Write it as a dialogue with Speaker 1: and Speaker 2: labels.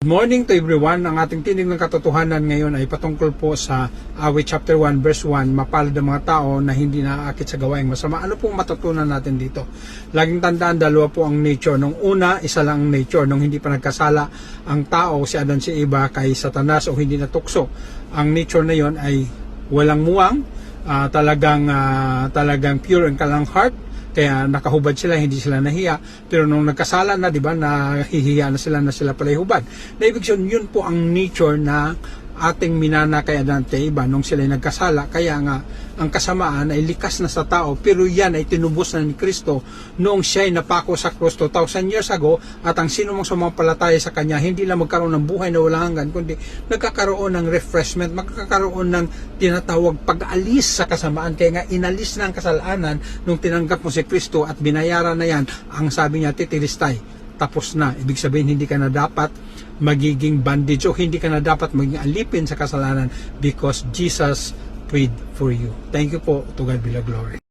Speaker 1: Good morning to everyone. Ang ating tinig ng katotohanan ngayon ay patungkol po sa Awit chapter 1 verse 1, mapalad ang mga tao na hindi naaakit sa gawaing masama. Ano pong matutunan natin dito? Laging tandaan, dalawa po ang nature. Nung una, isa lang ang nature. Nung hindi pa nagkasala ang tao, si Adan si Eva, kay Satanas o hindi natukso. Ang nature na yon ay walang muwang, talagang pure and kalang heart. Kaya nakahubad sila, hindi sila nahiya. Pero nung nagkasala na, di ba, nahihiya na sila pala'y hubad. Na ibig sabihin, yun po ang nature na ating minana kay Adan at Eva nung sila nagkasala. Kaya nga, ang kasamaan ay likas na sa tao, pero yan ay tinubos na ni Kristo noong siya ay napako sa krus 2,000 years ago, at ang sino mang sumampalataya sa Kanya, hindi lang magkaroon ng buhay na walang hanggan, kundi nagkakaroon ng refreshment, magkakaroon ng tinatawag pag-alis sa kasamaan. Kaya nga, inalis na ang kasalanan nung tinanggap mo si Kristo at binayaran na yan. Ang sabi niya, titilistay, tapos na. Ibig sabihin, hindi ka na dapat magiging bandage o hindi ka na dapat maging alipin sa kasalanan because Jesus prayed for you. Thank you po. To God be the glory.